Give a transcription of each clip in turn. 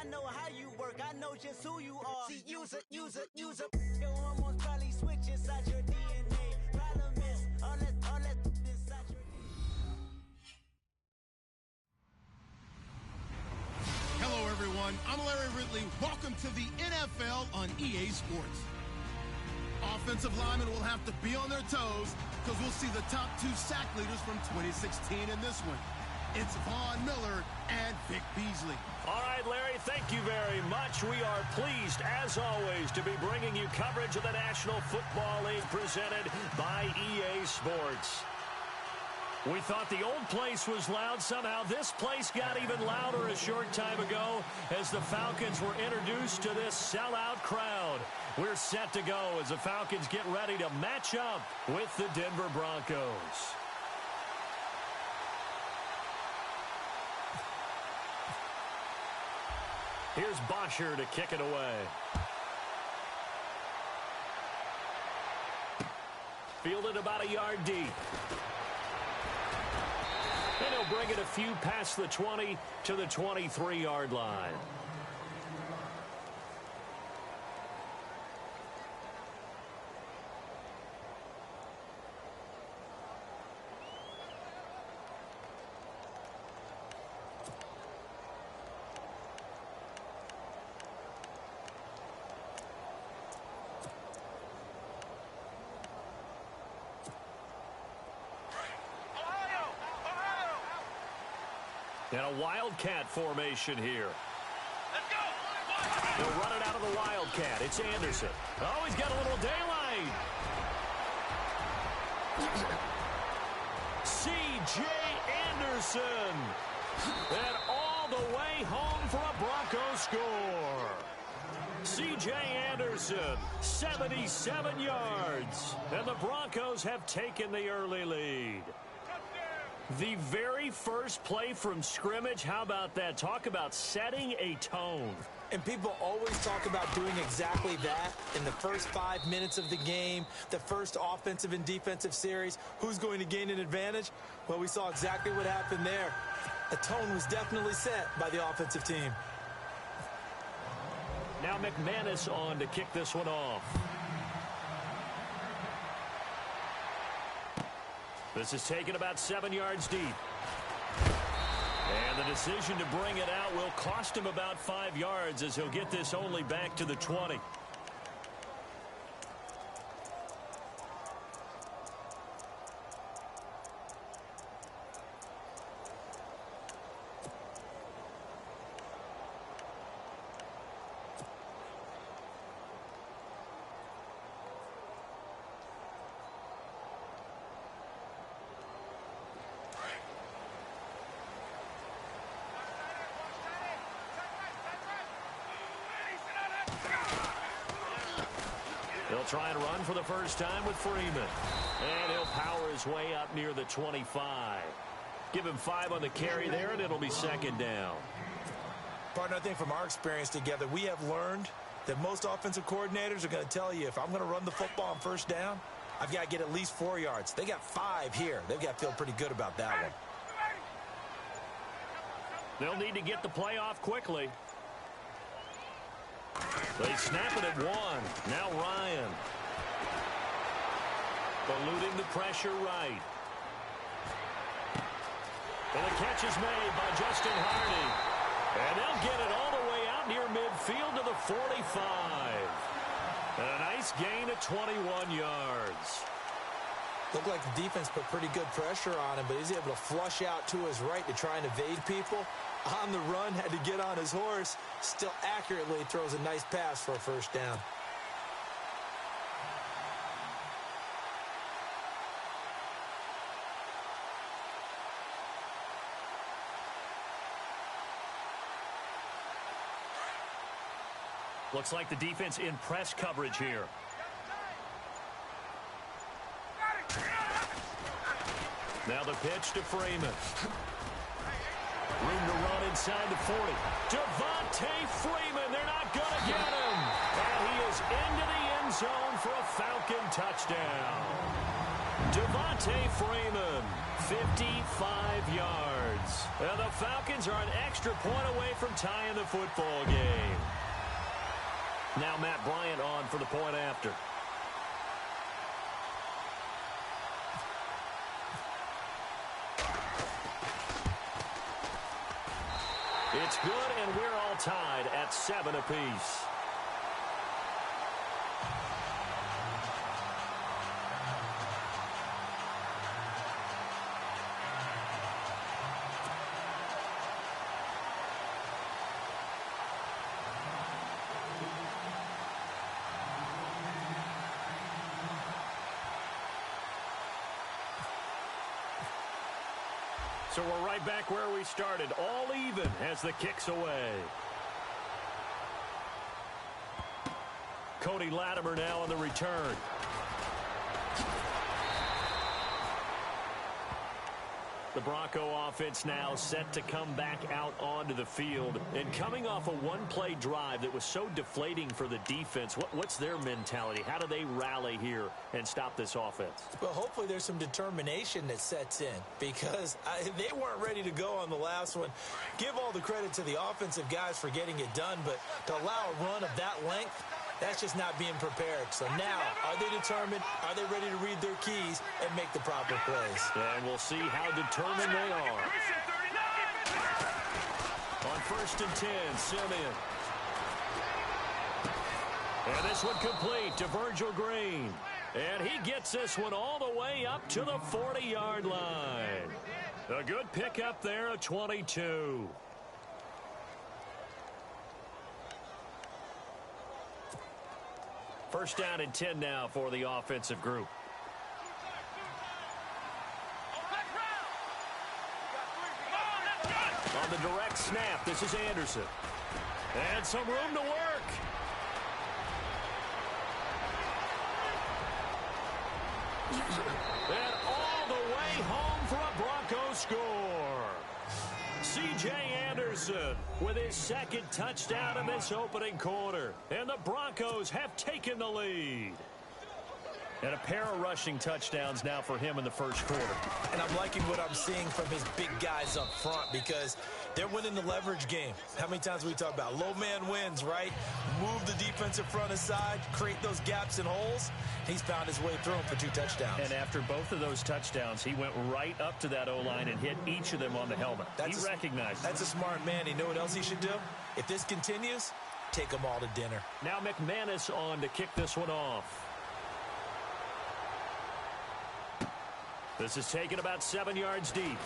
I know how you work, I know just who you are. See, use it. Your hormones probably switch inside your DNA. Problem is, all that inside your Hello, everyone. I'm Larry Ridley. Welcome to the NFL on EA Sports. Offensive linemen will have to be on their toes because we'll see the top two sack leaders from 2016 in this one. It's Von Miller and Vic Beasley. All right, Larry, thank you very much. We are pleased, as always, to be bringing you coverage of the National Football League presented by EA Sports. We thought the old place was loud. Somehow this place got even louder a short time ago as the Falcons were introduced to this sellout crowd. We're set to go as the Falcons get ready to match up with the Denver Broncos. Here's Bosher to kick it away. Fielded about a yard deep. And he'll bring it a few past the 20 to the 23-yard line. And a Wildcat formation here. Let's go! They'll run it out of the Wildcat. It's Anderson. Oh, he's got a little daylight. C.J. Anderson. And all the way home for a Bronco score. C.J. Anderson, 77 yards. And the Broncos have taken the early lead. The very first play from scrimmage, how about that? Talk about setting a tone. And people always talk about doing exactly that in the first 5 minutes of the game, the first offensive and defensive series. Who's going to gain an advantage? Well, we saw exactly what happened there. The tone was definitely set by the offensive team. Now McManus on to kick this one off. This is taken about 7 yards deep. And the decision to bring it out will cost him about 5 yards as he'll get this only back to the 20. He'll try and run for the first time with Freeman. And he'll power his way up near the 25. Give him 5 on the carry there, and it'll be second down. Partner, I think from our experience together, we have learned that most offensive coordinators are going to tell you, if I'm going to run the football on first down, I've got to get at least 4 yards. They got 5 here. They've got to feel pretty good about that one. They'll need to get the play off quickly. They snap it at 1. Now Ryan. Eluding the pressure right. And the catch is made by Justin Hardy. And they'll get it all the way out near midfield to the 45. And a nice gain of 21 yards. Looked like the defense put pretty good pressure on him, but he's able to flush out to his right to try and evade people. On the run, had to get on his horse. Still accurately throws a nice pass for a first down. Looks like the defense in press coverage here. Now the pitch to Freeman. Room to run inside the 40. Devontae Freeman, they're not going to get him. And he is into the end zone for a Falcon touchdown. Devontae Freeman, 55 yards. And the Falcons are an extra point away from tying the football game. Now Matt Bryant on for the point after. It's good, and we're all tied at 7 apiece. So we're right back where we started, all even as the kick's away. Cody Latimer now on the return. The Bronco offense now set to come back out onto the field. And coming off a one-play drive that was so deflating for the defense, what's their mentality? How do they rally here and stop this offense? Well, hopefully there's some determination that sets in because they weren't ready to go on the last one. Give all the credit to the offensive guys for getting it done, but to allow a run of that length, that's just not being prepared. So now, are they determined? Are they ready to read their keys and make the proper plays? And we'll see how determined they are. On 1st and 10, Simeon. And this one complete to Virgil Green. And he gets this one all the way up to the 40-yard line. A good pickup there, a 22. First down and 10 now for the offensive group. On the direct snap, this is Anderson. And some room to work. And all the way home for a Bronco score. C.J. Anderson with his second touchdown in this opening quarter. And the Broncos have taken the lead. And a pair of rushing touchdowns now for him in the first quarter. And I'm liking what I'm seeing from his big guys up front because they're winning the leverage game. How many times we talk about low man wins, right? Move the defensive front aside, create those gaps and holes. He's found his way through them for 2 touchdowns. And after both of those touchdowns, he went right up to that O-line and hit each of them on the helmet. He recognized it. That's a smart man. You know what else he should do? If this continues, take them all to dinner. Now McManus on to kick this one off. This is taken about 7 yards deep.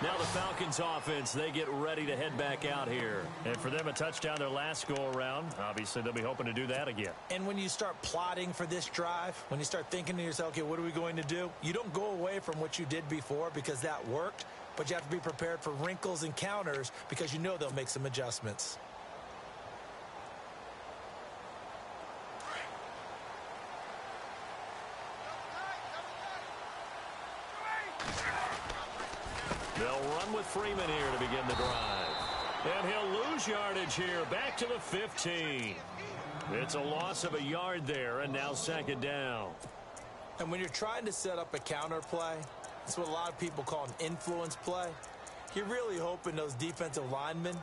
Now the Falcons offense, they get ready to head back out here. And for them, a touchdown their last go-around. Obviously, they'll be hoping to do that again. And when you start plotting for this drive, when you start thinking to yourself, okay, what are we going to do? You don't go away from what you did before because that worked, but you have to be prepared for wrinkles and counters because you know they'll make some adjustments. They'll run with Freeman here to begin the drive. And he'll lose yardage here, back to the 15. It's a loss of a yard there, and now second down. And when you're trying to set up a counter play, it's what a lot of people call an influence play. You're really hoping those defensive linemen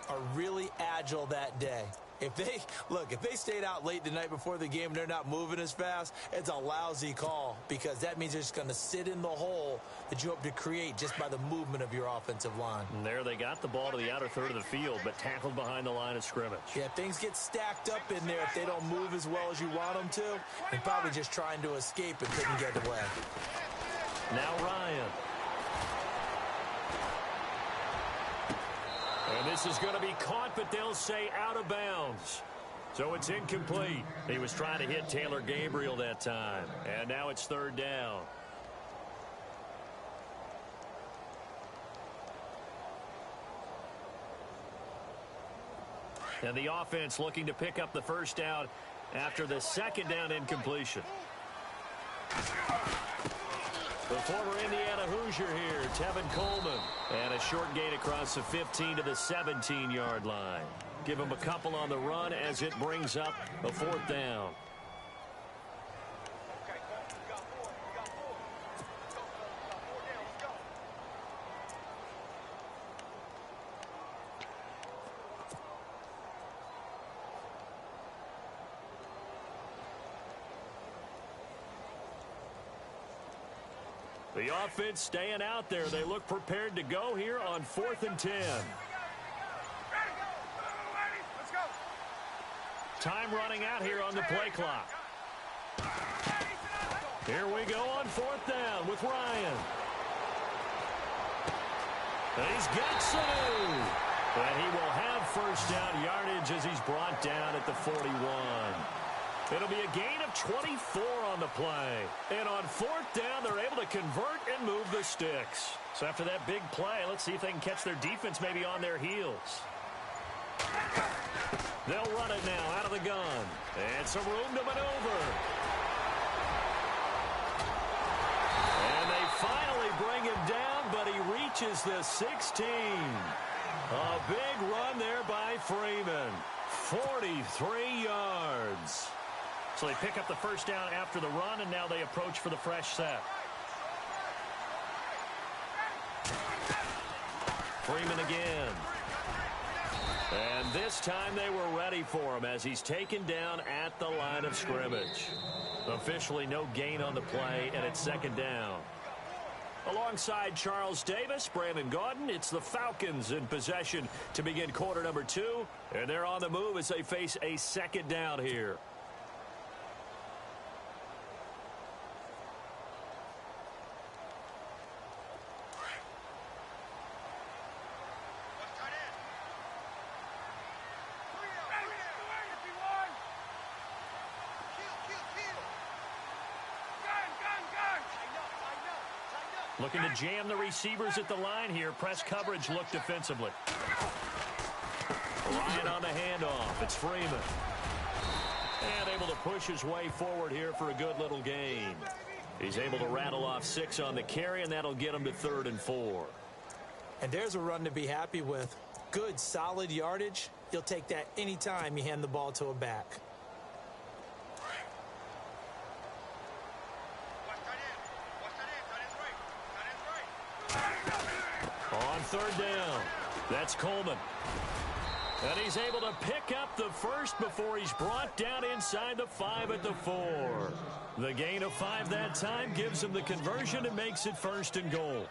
are really agile that day. If they stayed out late the night before the game and they're not moving as fast, it's a lousy call because that means they're just going to sit in the hole that you hope to create just by the movement of your offensive line. And there they got the ball to the outer third of the field, but tackled behind the line of scrimmage. Yeah, things get stacked up in there if they don't move as well as you want them to. They're probably just trying to escape and couldn't get away. Now Ryan. And this is going to be caught, but they'll say out of bounds. So it's incomplete. He was trying to hit Taylor Gabriel that time. And now it's third down. And the offense looking to pick up the first down after the second down incompletion. The former Indiana Hoosier here, Tevin Coleman. And a short gain across the 15 to the 17-yard line. Give him a couple on the run as it brings up a fourth down. The offense staying out there. They look prepared to go here on 4th and 10. Time running out here on the play clock. Here we go on 4th down with Ryan. He's got Sanu. And he will have first down yardage as he's brought down at the 41. It'll be a gain of 24 on the play. And on 4th down, they're able to convert and move the sticks. So after that big play, let's see if they can catch their defense maybe on their heels. They'll run it now out of the gun. And some room to maneuver. And they finally bring him down, but he reaches the 16. A big run there by Freeman. 43 yards. So they pick up the first down after the run, and now they approach for the fresh set. Freeman again. And this time they were ready for him as he's taken down at the line of scrimmage. Officially no gain on the play, and it's 2nd down. Alongside Charles Davis, Brandon Gaudin, it's the Falcons in possession to begin quarter number 2. And they're on the move as they face a 2nd down here. Looking to jam the receivers at the line here. Press coverage look defensively. Ryan on the handoff. It's Freeman. And able to push his way forward here for a good little gain. He's able to rattle off 6 on the carry, and that'll get him to 3rd and 4. And there's a run to be happy with. Good, solid yardage. You'll take that anytime you hand the ball to a back. On 3rd down, that's Coleman. And he's able to pick up the first before he's brought down inside the 5 at the 4. The gain of 5 that time gives him the conversion and makes it 1st and goal.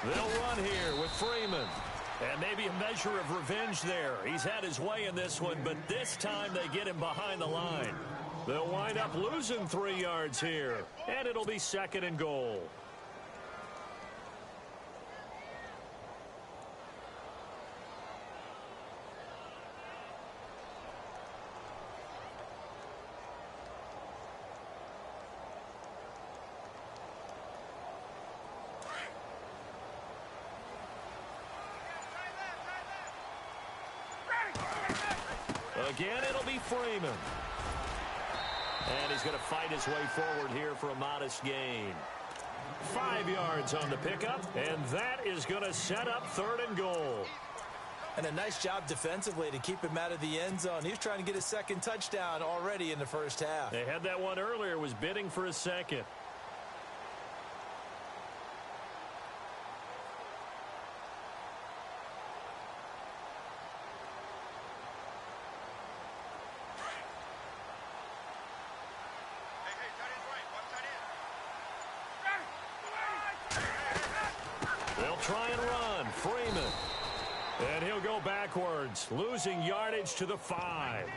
They'll run here with Freeman. And maybe a measure of revenge there. He's had his way in this one, but this time they get him behind the line. They'll wind up losing 3 yards here, and it'll be 2nd and goal. Again, it'll be Freeman. And he's going to fight his way forward here for a modest gain. 5 yards on the pickup, and that is going to set up 3rd and goal. And a nice job defensively to keep him out of the end zone. He was trying to get his 2nd touchdown already in the first half. They had that one earlier, was bidding for a 2nd. Try and run. Freeman. And he'll go backwards, losing yardage to the 5.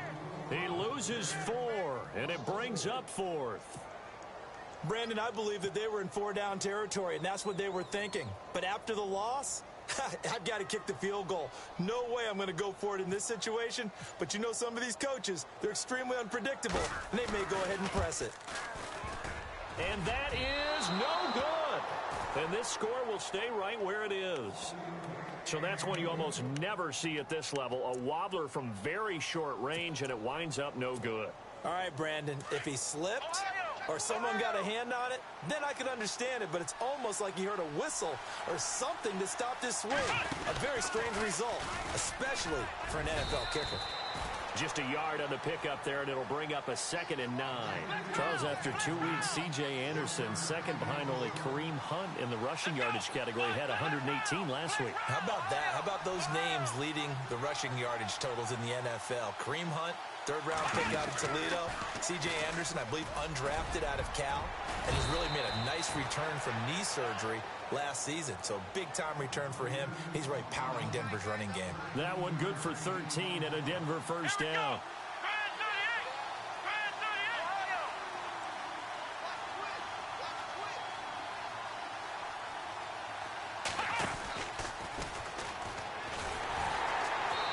He loses 4, and it brings up 4th. Brandon, I believe that they were in 4-down territory, and that's what they were thinking. But after the loss, I've got to kick the field goal. No way I'm going to go for it in this situation. But you know some of these coaches, they're extremely unpredictable, and they may go ahead and press it. And that is no good. And this score will stay right where it is. So that's one you almost never see at this level. A wobbler from very short range, and it winds up no good. All right, Brandon, if he slipped or someone got a hand on it, then I could understand it. But it's almost like he heard a whistle or something to stop this swing. A very strange result, especially for an NFL kicker. Just a yard on the pickup there, and it'll bring up a 2nd and 9. Charles, after 2 weeks, C.J. Anderson, second behind only Kareem Hunt in the rushing yardage category, had 118 last week. How about that? How about those names leading the rushing yardage totals in the NFL? Kareem Hunt, third-round pick out of Toledo. C.J. Anderson, I believe, undrafted out of Cal, and he's really made a nice return from knee surgery last season. So big-time return for him. He's really powering Denver's running game. That one good for 13 and a Denver first down.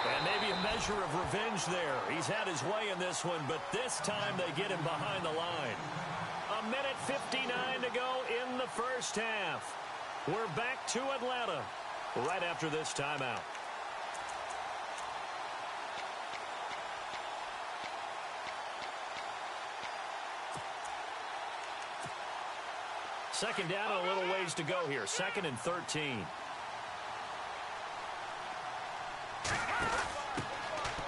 And maybe a measure of revenge there. He's had his way in this one, but this time they get him behind the line. 1:59 to go in the first half. We're back to Atlanta right after this timeout. Second down and a little ways to go here. 2nd and 13.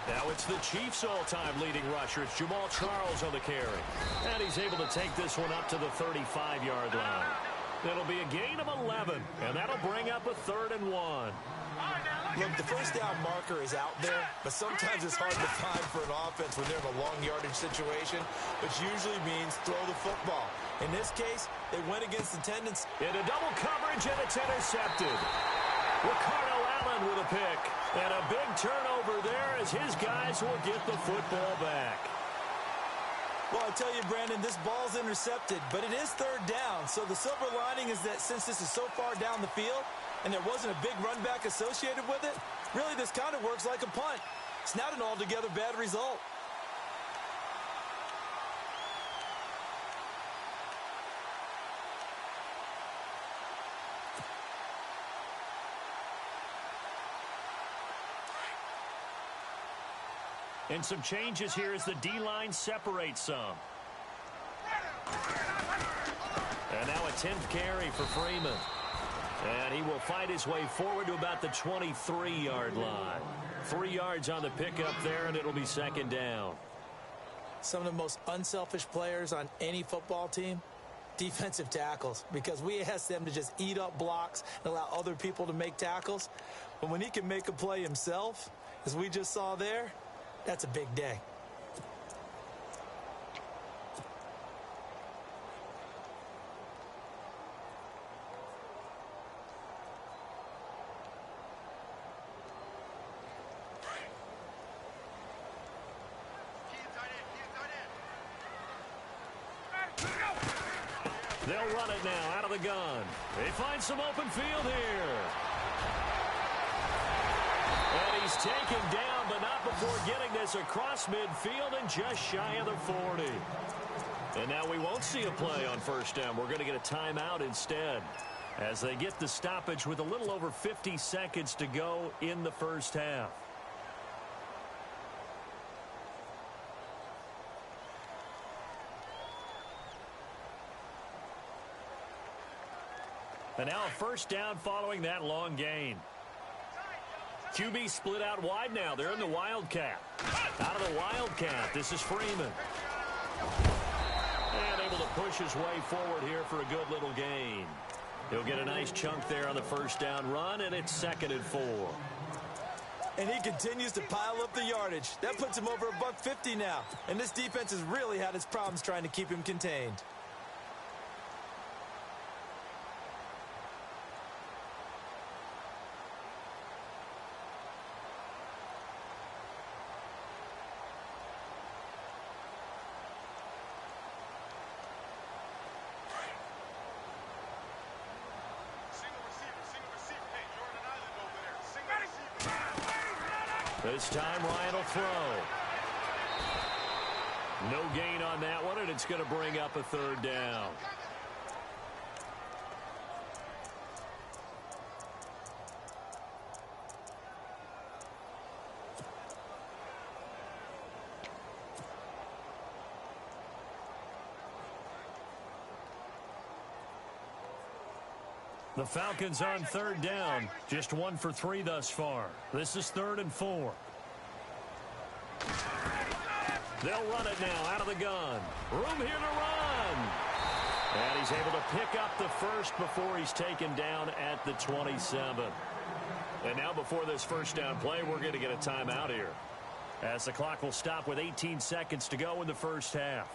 Now it's the Chiefs' all-time leading rusher. It's Jamal Charles on the carry. And he's able to take this one up to the 35-yard line. It'll be a gain of 11, and that'll bring up a 3rd and 1. Look, the first down marker is out there, but sometimes it's hard to find for an offense when they're in a long yardage situation, which usually means throw the football. In this case, they went against the tendency. Into double coverage, and it's intercepted. Ricardo Allen with a pick. And a big turnover there as his guys will get the football back. Well, I tell you, Brandon, this ball's intercepted, but it is 3rd down. So the silver lining is that since this is so far down the field and there wasn't a big run back associated with it, really this kind of works like a punt. It's not an altogether bad result. And some changes here as the D-line separates some. And now a 10th carry for Freeman. And he will fight his way forward to about the 23-yard line. 3 yards on the pickup there, and it'll be 2nd down. Some of the most unselfish players on any football team, defensive tackles, because we ask them to just eat up blocks and allow other people to make tackles. But when he can make a play himself, as we just saw there, that's a big day. They'll run it now out of the gun. They find some open field here. And he's taken down, but not before getting this across midfield and just shy of the 40. And now we won't see a play on first down. We're going to get a timeout instead as they get the stoppage with a little over 50 seconds to go in the first half. And now a first down following that long gain. QB split out wide now. They're in the Wildcat. Out of the Wildcat, this is Freeman. And able to push his way forward here for a good little gain. He'll get a nice chunk there on the first down run, and it's 2nd and 4. And he continues to pile up the yardage. That puts him over $150 now. And this defense has really had its problems trying to keep him contained. This time Ryan will throw. No gain on that one, and it's going to bring up a 3rd down. The Falcons on 3rd down. Just 1 for 3 thus far. This is 3rd and 4. They'll run it now out of the gun. Room here to run. And he's able to pick up the first before he's taken down at the 27. And now before this first down play, we're going to get a timeout here, as the clock will stop with 18 seconds to go in the first half.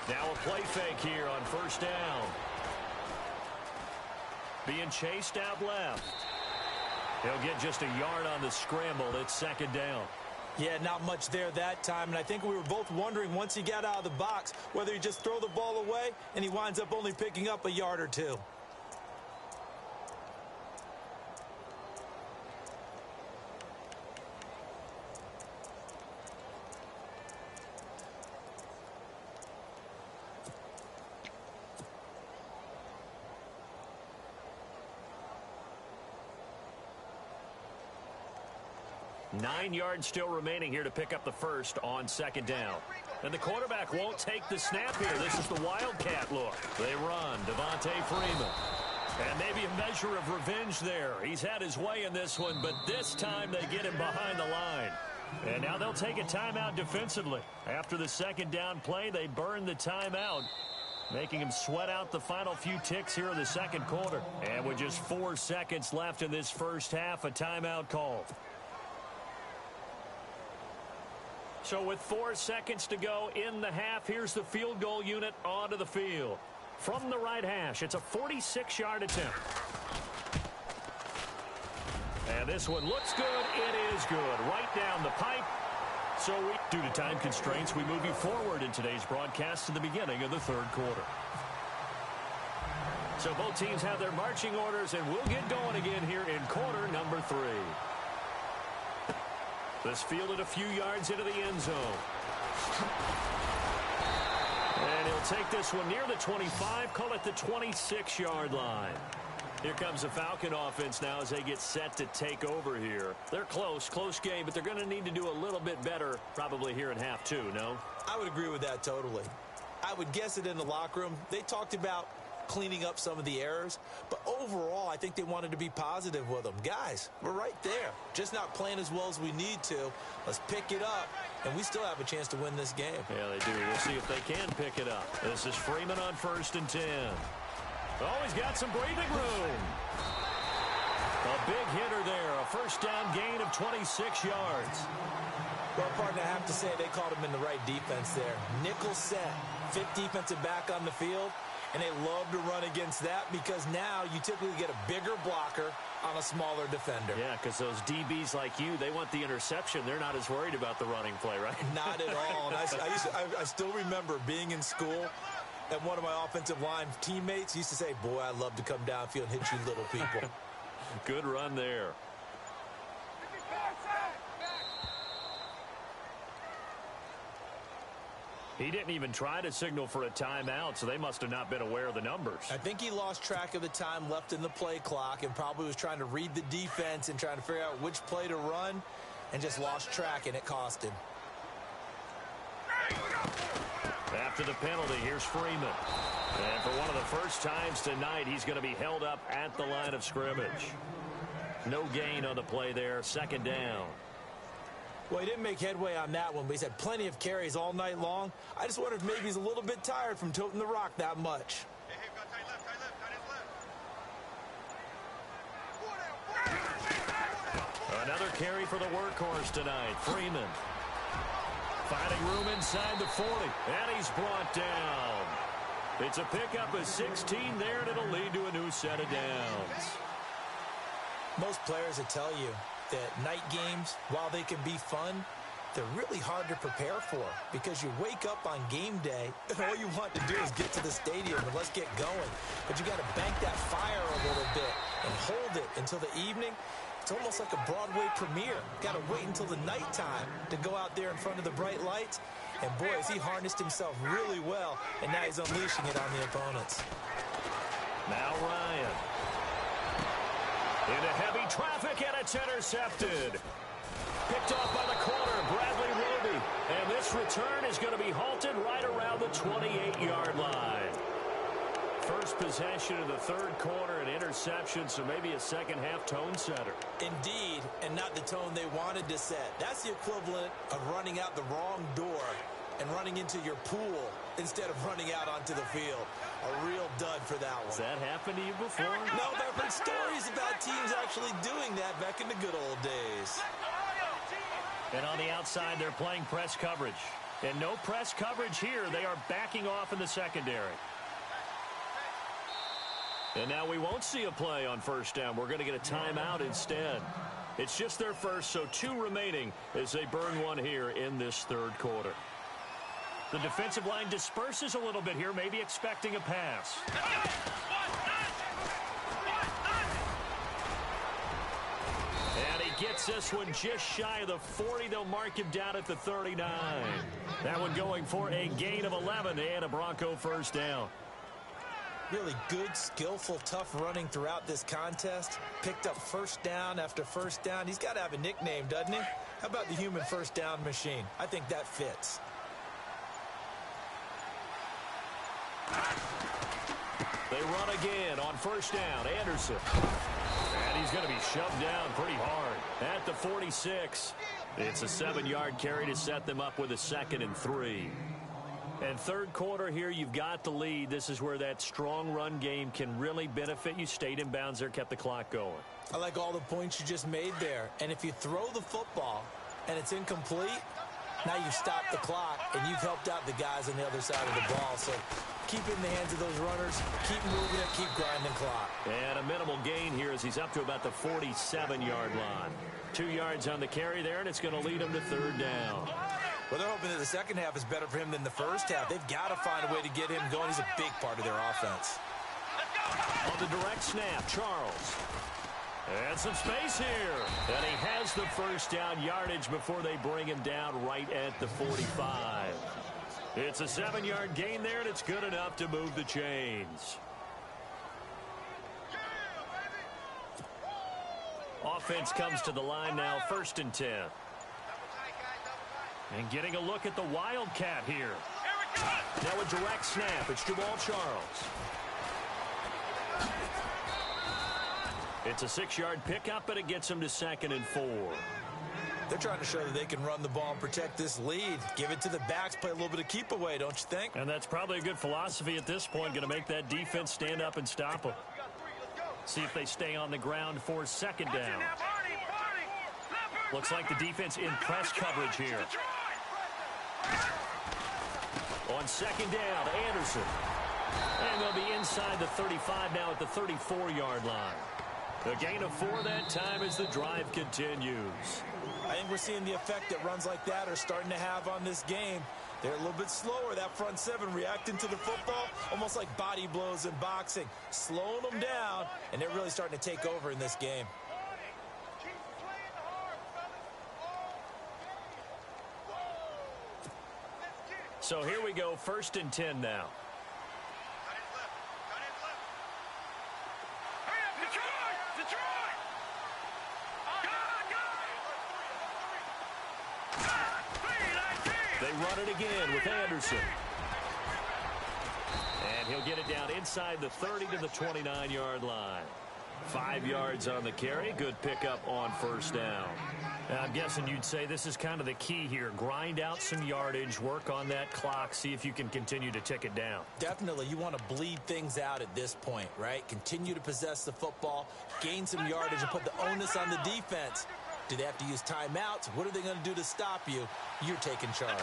Now a play fake here on first down. Being chased out left. He'll get just a yard on the scramble. It's second down. Yeah, not much there that time, and I think we were both wondering once he got out of the box whether he just throw the ball away and he winds up only picking up a yard or two. Nine yards still remaining here to pick up the first on second down. And the quarterback won't take the snap here. This is the Wildcat look. They run. Devontae Freeman. And maybe a measure of revenge there. He's had his way in this one, but this time they get him behind the line. And now they'll take a timeout defensively. After the second down play, they burn the timeout, making him sweat out the final few ticks here in the second quarter. And with just 4 seconds left in this first half, a timeout called. So with 4 seconds to go in the half, here's the field goal unit onto the field. From the right hash, it's a 46-yard attempt. And this one looks good. It is good. Right down the pipe. So due to time constraints, we move you forward in today's broadcast to the beginning of the third quarter. So both teams have their marching orders, and we'll get going again here in quarter number 3. This fielded a few yards into the end zone. And he'll take this one near the 25, call it the 26-yard line. Here comes the Falcon offense now as they get set to take over here. They're close game, but they're going to need to do a little bit better probably here in half 2, no? I would agree with that totally. I would guess it in the locker room. They talked about cleaning up some of the errors, but overall I think they wanted to be positive with them. Guys, we're right there, just not playing as well as we need to. Let's pick it up, and we still have a chance to win this game. Yeah, they do. We'll see if they can pick it up. This is Freeman on 1st and 10. Oh, he's got some breathing room. A big hitter there, a first down gain of 26 yards. Well, partner, I have to say they called him in the right defense there. Nickel set, 5th defensive back on the field. And they love to run against that because now you typically get a bigger blocker on a smaller defender. Yeah, because those DBs like you, they want the interception. They're not as worried about the running play, right? Not at all. And I still remember being in school, and one of my offensive line teammates used to say, boy, I love to come downfield and hit you little people. Good run there. He didn't even try to signal for a timeout, so they must have not been aware of the numbers. I think he lost track of the time left in the play clock and probably was trying to read the defense and trying to figure out which play to run and just lost track, and it cost him. After the penalty, here's Freeman. And for one of the first times tonight, he's going to be held up at the line of scrimmage. No gain on the play there, second down. Well, he didn't make headway on that one, but he's had plenty of carries all night long. I just wonder if maybe he's a little bit tired from toting the rock that much. Another carry for the workhorse tonight, Freeman. Finding room inside the 40, and he's brought down. It's a pickup of 16 there, and it'll lead to a new set of downs. Most players will tell you that night games, while they can be fun, they're really hard to prepare for because you wake up on game day and all you want to do is get to the stadium and let's get going. But you got to bank that fire a little bit and hold it until the evening. It's almost like a Broadway premiere. Got to wait until the nighttime to go out there in front of the bright lights. And boy, has he harnessed himself really well, and now he's unleashing it on the opponents. Now Ryan. Into heavy traffic, and it's intercepted. Picked off by the corner, Bradley Roby. And This return is going to be halted right around the 28-yard line. First possession of the third quarter, an interception, so maybe a second-half tone setter. Indeed, and not the tone they wanted to set. That's the equivalent of running out the wrong door and running into your pool instead of running out onto the field. A real dud for that one. Has that happened to you before? No, but I've heard stories about teams actually doing that back in the good old days. And on the outside, they're playing press coverage. And no press coverage here. They are backing off in the secondary. And now we won't see a play on first down. We're going to get a timeout instead. It's just their first, so 2 remaining as they burn one here in this third quarter. The defensive line disperses a little bit here, maybe expecting a pass. And he gets this one just shy of the 40. They'll mark him down at the 39. That one going for a gain of 11 and a Bronco first down. Really good, skillful, tough running throughout this contest. Picked up first down after first down. He's got to have a nickname, doesn't he? How about the human first down machine? I think that fits. They run again on first down. Anderson. And he's going to be shoved down pretty hard at the 46. It's a 7-yard carry to set them up with a 2nd and 3. And third quarter here, you've got the lead. This is where that strong run game can really benefit you. Stayed in bounds there, kept the clock going. I like all the points you just made there. And if you throw the football and it's incomplete, now you've stopped the clock and you've helped out the guys on the other side of the ball. So keep it in the hands of those runners. Keep moving it. Keep grinding clock. And a minimal gain here as he's up to about the 47-yard line. 2 yards on the carry there, and it's going to lead him to third down. Well, they're hoping that the second half is better for him than the first half. They've got to find a way to get him going. He's a big part of their offense. On the direct snap, Charles. And some space here. And he has the first down yardage before they bring him down right at the 45. It's a 7-yard gain there, and it's good enough to move the chains. Offense comes to the line now, 1st and 10. And getting a look at the Wildcat here. Now a direct snap. It's Jamal Charles. It's a 6-yard pickup, but it gets him to 2nd and 4. They're trying to show that they can run the ball and protect this lead. Give it to the backs, play a little bit of keep away, don't you think? And that's probably a good philosophy at this point. Going to make that defense stand up and stop them. See if they stay on the ground for 2nd down. Looks like the defense in press coverage here. On 2nd down, Anderson. And they'll be inside the 35 now at the 34-yard line. A gain of 4 that time as the drive continues. I think we're seeing the effect that runs like that are starting to have on this game. They're a little bit slower, that front 7 reacting to the football, almost like body blows in boxing, slowing them down, and they're really starting to take over in this game. So here we go, 1st and 10 now. They run it again with Anderson. And he'll get it down inside the 30 to the 29-yard line. 5 yards on the carry. Good pickup on first down. I'm guessing you'd say this is kind of the key here. Grind out some yardage, work on that clock, see if you can continue to tick it down. Definitely. You want to bleed things out at this point, right? Continue to possess the football, gain some yardage, and put the onus on the defense. Do they have to use timeouts? What are they going to do to stop you? You're taking charge.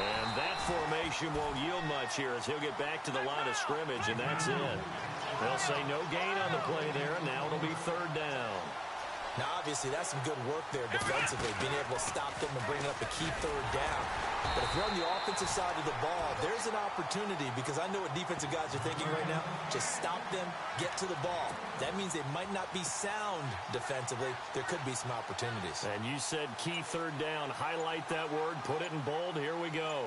And that formation won't yield much here as he'll get back to the line of scrimmage, and that's it. They'll say no gain on the play there, and now it'll be 3rd down. Now, obviously, that's some good work there defensively, being able to stop them and bring up a key 3rd down. But if you're on the offensive side of the ball, there's an opportunity, because I know what defensive guys are thinking right now. Just stop them, get to the ball. That means they might not be sound defensively. There could be some opportunities. And you said key 3rd down. Highlight that word, put it in bold. Here we go.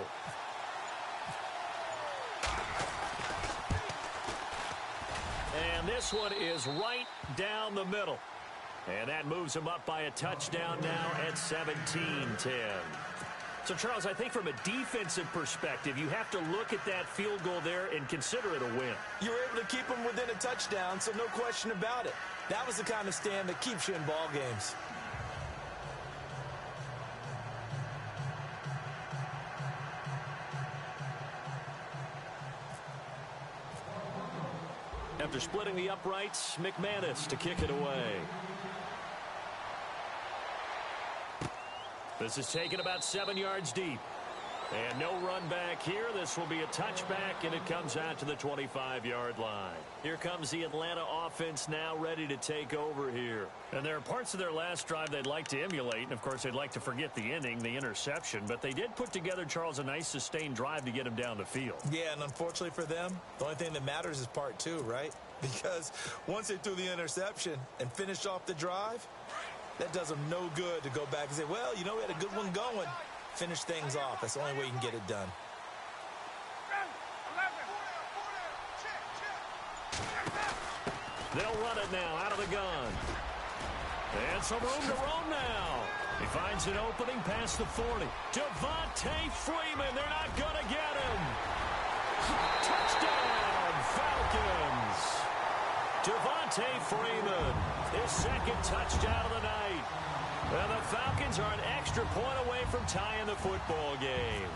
And this one is right down the middle. And that moves them up by a touchdown now at 17-10. So, Charles, I think from a defensive perspective, you have to look at that field goal there and consider it a win. You were able to keep them within a touchdown, so no question about it. That was the kind of stand that keeps you in ball games. After splitting the uprights, McManus to kick it away. This is taken about 7 yards deep. And no run back here. This will be a touchback, and it comes out to the 25-yard line. Here comes the Atlanta offense now ready to take over here. And there are parts of their last drive they'd like to emulate. And, of course, they'd like to forget the inning, the interception. But they did put together, Charles, a nice sustained drive to get him down the field. Yeah, and unfortunately for them, the only thing that matters is part two, right? Because once they threw the interception and finished off the drive, that does them no good to go back and say, well, you know, we had a good one going. Finish things off. That's the only way you can get it done. They'll run it now out of the gun. And some room to roam now. He finds an opening past the 40. Devontae Freeman. They're not going to get him. Touchdown, Falcons. Devontae Freeman, his second touchdown of the night. And the Falcons are an extra point away from tying the football game.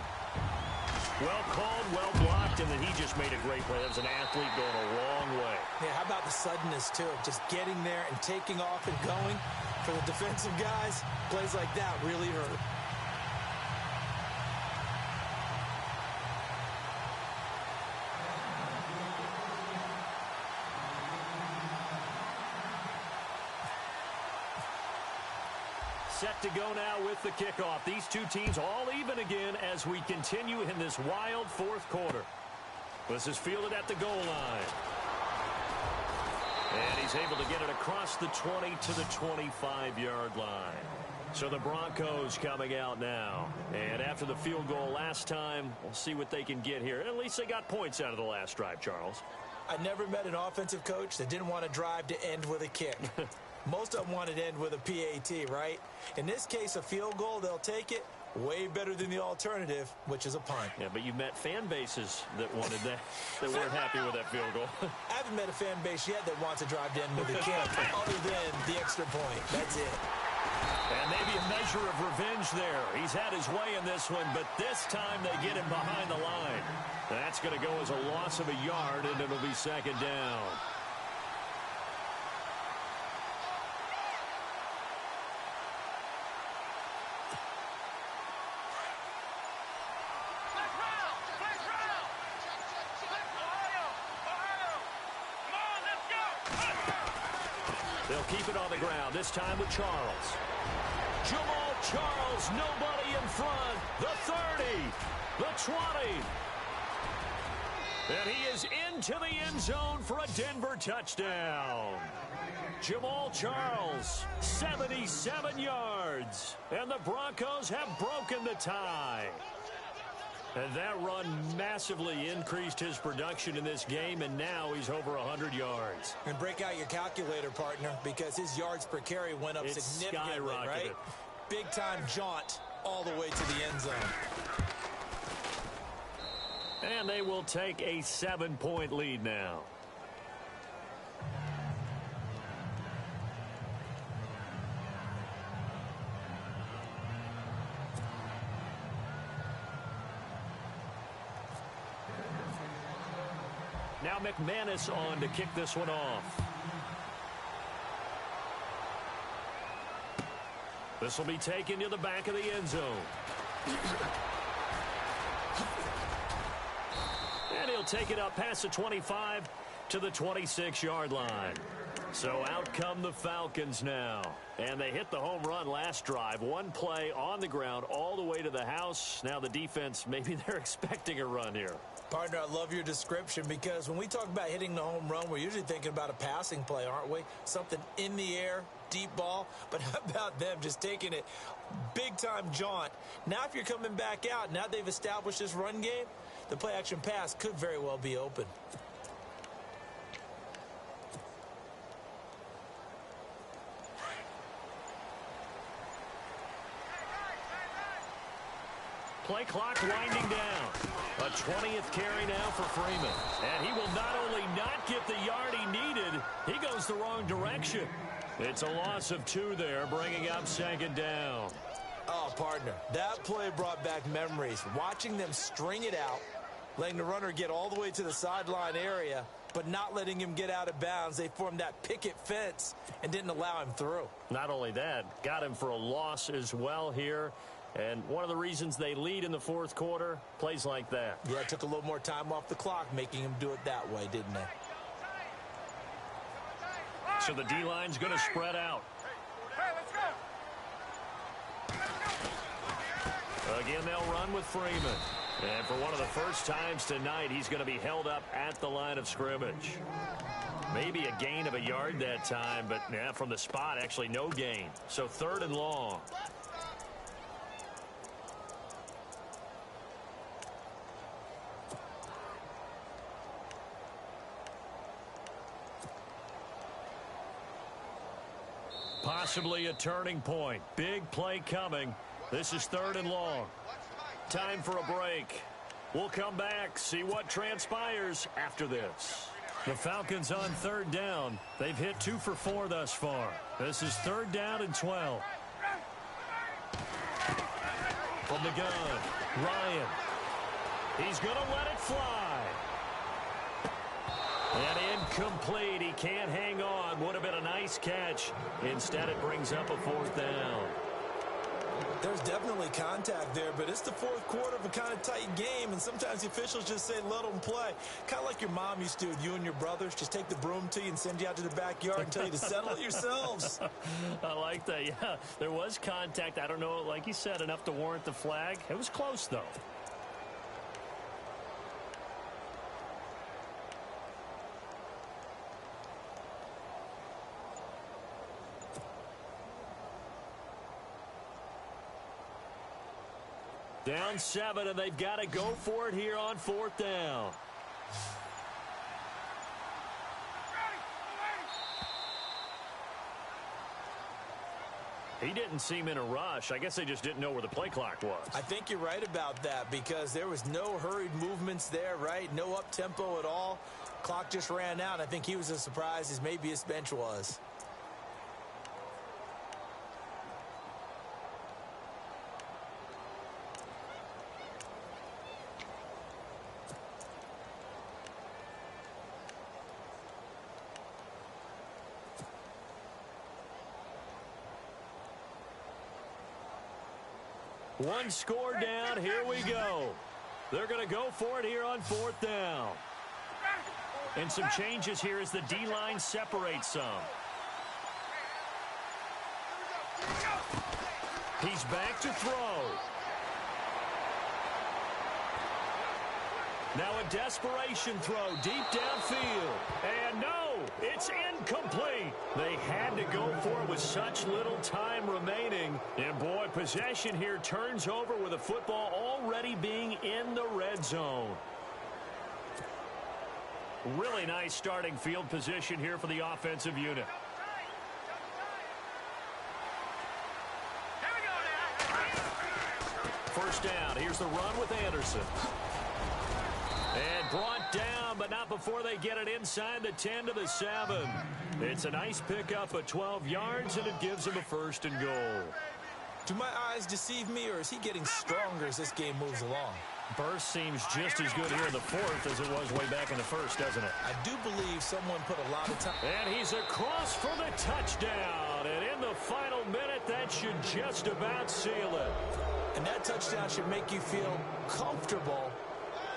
Well called, well blocked, and then he just made a great play. That was an athlete going a long way. Yeah, how about the suddenness, too? Just getting there and taking off and going. For the defensive guys, plays like that really hurt. Set to go now with the kickoff. These two teams all even again as we continue in this wild fourth quarter. This is fielded at the goal line. And he's able to get it across the 20 to the 25-yard line. So the Broncos coming out now. And after the field goal last time, we'll see what they can get here. At least they got points out of the last drive, Charles. I never met an offensive coach that didn't want to drive to end with a kick. Most of them wanted to end with a PAT, right? In this case, a field goal, they'll take it. Way better than the alternative, which is a punt. Yeah, but you met fan bases that wanted that, that weren't happy with that field goal. I haven't met a fan base yet that wants to drive to end with a kick, other than the extra point. That's it. And maybe a measure of revenge there. He's had his way in this one, but this time they get him behind the line. That's going to go as a loss of a yard, and it'll be second down. They'll keep it on the ground, this time with Charles. Jamal Charles, nobody in front. The 30, the 20. And he is into the end zone for a Denver touchdown. Jamal Charles, 77 yards. And the Broncos have broken the tie. And that run massively increased his production in this game, and now he's over 100 yards. And break out your calculator, partner, because his yards per carry went up significantly, right? Big-time jaunt all the way to the end zone. And they will take a 7-point lead now. Now McManus on to kick this one off. This will be taken to the back of the end zone. And he'll take it up past the 25 to the 26-yard line. So out come the Falcons now. And they hit the home run last drive. One play on the ground all the way to the house. Now the defense, maybe they're expecting a run here. Partner, I love your description because when we talk about hitting the home run, we're usually thinking about a passing play, aren't we? Something in the air, deep ball. But how about them just taking it big-time jaunt? Now if you're coming back out, now they've established this run game, the play-action pass could very well be open. Play clock winding down. A 20th carry now for Freeman. And he will not only not get the yard he needed, he goes the wrong direction. It's a loss of 2 there, bringing up 2nd down. Oh, partner, that play brought back memories. Watching them string it out, letting the runner get all the way to the sideline area, but not letting him get out of bounds. They formed that picket fence and didn't allow him through. Not only that, got him for a loss as well here. And one of the reasons they lead in the 4th quarter, plays like that. Yeah, it took a little more time off the clock, making him do it that way, didn't they? So the D-line's going to spread out. Again, they'll run with Freeman. And for one of the first times tonight, he's going to be held up at the line of scrimmage. Maybe a gain of a yard that time, but yeah, from the spot, actually no gain. So 3rd and long. Possibly a turning point. Big play coming. This is 3rd and long. Time for a break. We'll come back, see what transpires after this. The Falcons on 3rd down. They've hit 2 for 4 thus far. This is 3rd down and 12. From the gun, Ryan. He's going to let it fly. And incomplete. He can't hang on. Would have been a nice catch. Instead, it brings up a 4th down. There's definitely contact there, but it's the 4th quarter of a kind of tight game, and sometimes the officials just say, let them play. Kind of like your mom used to do with you and your brothers. Just take the broom to you and send you out to the backyard and tell you to settle it yourselves. I like that, yeah. There was contact. I don't know, like you said, enough to warrant the flag. It was close, though. Down 7, and they've got to go for it here on 4th down. He didn't seem in a rush. I guess they just didn't know where the play clock was. I think you're right about that because there was no hurried movements there, right? No up-tempo at all. Clock just ran out. I think he was as surprised as maybe his bench was. One score down. Here we go. They're going to go for it here on 4th down. And some changes here as the D-line separates some. He's back to throw. Now a desperation throw deep downfield. And no, it's incomplete. They had to go for it with such little time remaining. And boy, possession here turns over with the football already being in the red zone. Really nice starting field position here for the offensive unit. First down. Here's the run with Anderson. And brought down, but not before they get it inside the 10 to the 7. It's a nice pickup of 12 yards, and it gives him a 1st and goal. Do my eyes deceive me, or is he getting stronger as this game moves along? Burst seems just as good here in the 4th as it was way back in the 1st, doesn't it? I do believe someone put a lot of time. And he's across for the touchdown. And in the final minute, that should just about seal it. And that touchdown should make you feel comfortable.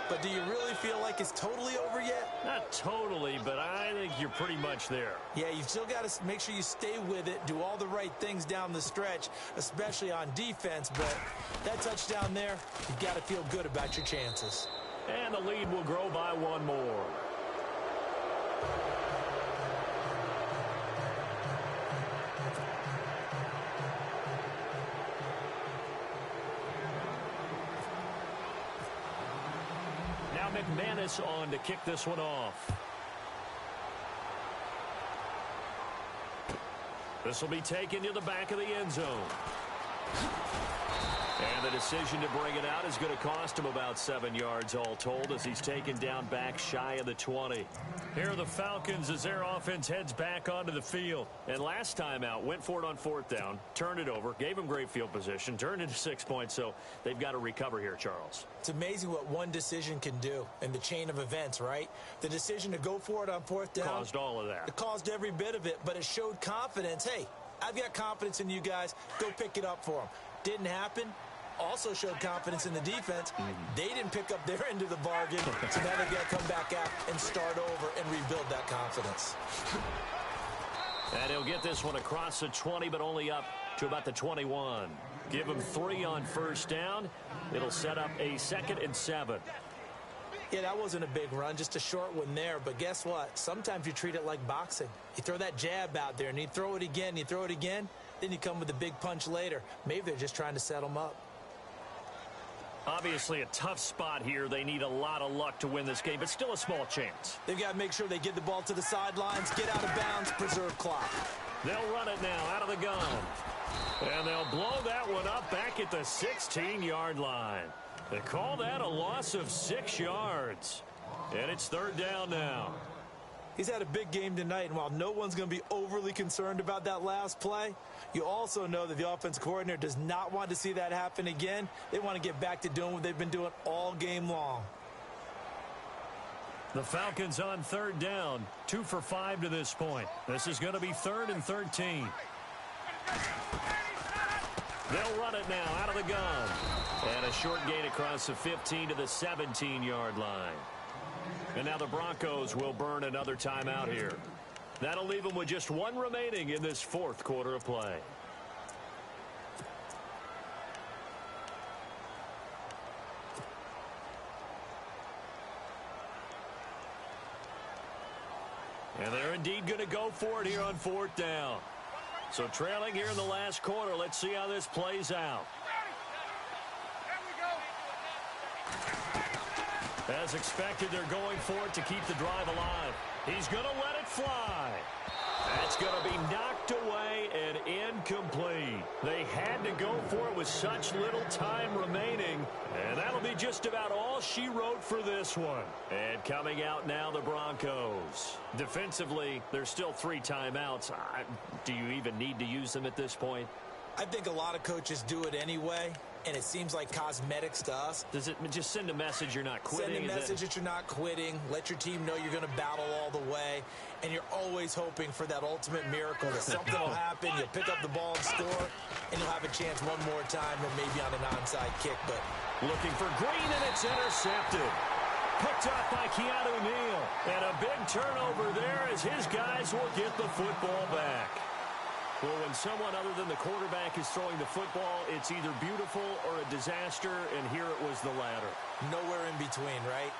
But do you really feel like it's totally over yet? Not totally, but I think you're pretty much there. Yeah, you've still got to make sure you stay with it, do all the right things down the stretch, especially on defense. But that touchdown there, you've got to feel good about your chances. And the lead will grow by 1 more. McManus on to kick this one off. This will be taken to the back of the end zone. And the decision to bring it out is going to cost him about 7 yards all told as he's taken down back shy of the 20. Here are the Falcons as their offense heads back onto the field. And last time out, went for it on 4th down, turned it over, gave them great field position, turned into 6 points, so they've got to recover here, Charles. It's amazing what one decision can do in the chain of events, right? The decision to go for it on 4th down. Caused all of that. It caused every bit of it, but it showed confidence. Hey, I've got confidence in you guys. Go pick it up for them. Didn't happen. Also showed confidence in the defense. They didn't pick up their end of the bargain, so now they've got to come back out and start over and rebuild that confidence. And he'll get this one across the 20, but only up to about the 21. Give him 3 on 1st down. It'll set up a 2nd and 7. Yeah, that wasn't a big run, just a short one there. But guess what? Sometimes you treat it like boxing. You throw that jab out there, and you throw it again, you throw it again, then you come with a big punch later. Maybe they're just trying to set them up. Obviously a tough spot here. They need a lot of luck to win this game, but still a small chance. They've got to make sure they get the ball to the sidelines, get out of bounds, preserve clock. They'll run it now out of the gun. And they'll blow that one up back at the 16-yard line. They call that a loss of 6 yards. And it's 3rd down now. He's had a big game tonight, and while no one's going to be overly concerned about that last play, you also know that the offense coordinator does not want to see that happen again. They want to get back to doing what they've been doing all game long. The Falcons on 3rd down, 2 for 5 to this point. This is going to be 3rd and 13. They'll run it now out of the gun. And a short gain across the 15 to the 17-yard line. And now the Broncos will burn another timeout here. That'll leave them with just 1 remaining in this 4th quarter of play. And they're indeed going to go for it here on 4th down. So trailing here in the last quarter. Let's see how this plays out. As expected, they're going for it to keep the drive alive. He's going to let it fly. That's going to be knocked away and incomplete. They had to go for it with such little time remaining, and that'll be just about all she wrote for this one. And coming out now, the Broncos. Defensively, there's still 3 timeouts. Do you even need to use them at this point? I think a lot of coaches do it anyway, and it seems like cosmetics to us. Does it just send a message you're not quitting? Send a message that you're not quitting. Let your team know you're going to battle all the way, and you're always hoping for that ultimate miracle that something will happen, you'll pick up the ball and score, and you'll have a chance one more time or maybe on an onside kick. But looking for Green, and it's intercepted. Picked up by Keanu Neal. And a big turnover there as his guys will get the football back. Well, when someone other than the quarterback is throwing the football, it's either beautiful or a disaster, and here it was the latter. Nowhere in between, right?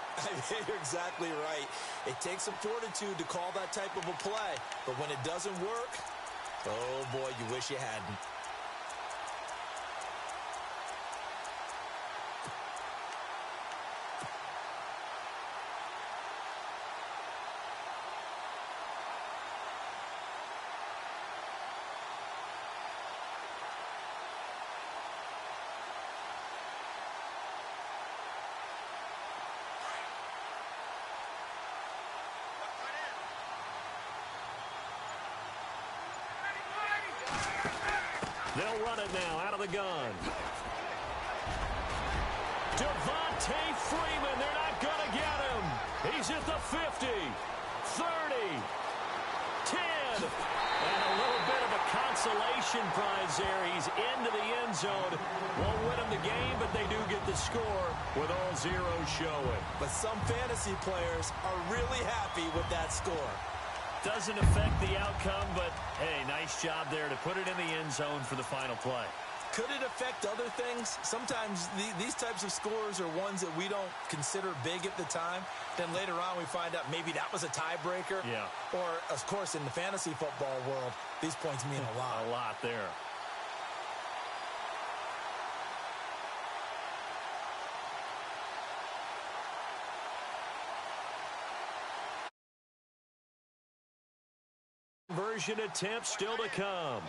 You're exactly right. It takes some fortitude to call that type of a play, but when it doesn't work, oh boy, you wish you hadn't. They'll run it now out of the gun. Devontae Freeman, they're not going to get him. He's at the 50, 30, 10. And a little bit of a consolation prize there. He's into the end zone. Won't win him the game, but they do get the score with all zeros showing. But some fantasy players are really happy with that score. Doesn't affect the outcome, but, hey, nice job there to put it in the end zone for the final play. Could it affect other things? Sometimes these types of scores are ones that we don't consider big at the time. Then later on we find out maybe that was a tiebreaker. Yeah. Or, of course, in the fantasy football world, these points mean a lot. A lot there. Conversion attempt still to come.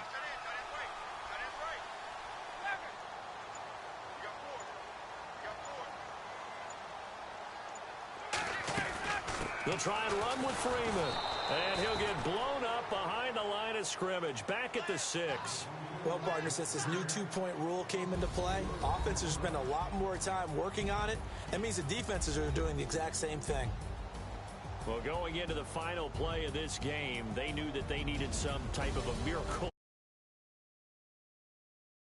They'll try and run with Freeman. And he'll get blown up behind the line of scrimmage. Back at the 6. Well, partner, since this new two-point rule came into play, offenses spend a lot more time working on it. That means the defenses are doing the exact same thing. Well, going into the final play of this game, they knew that they needed some type of a miracle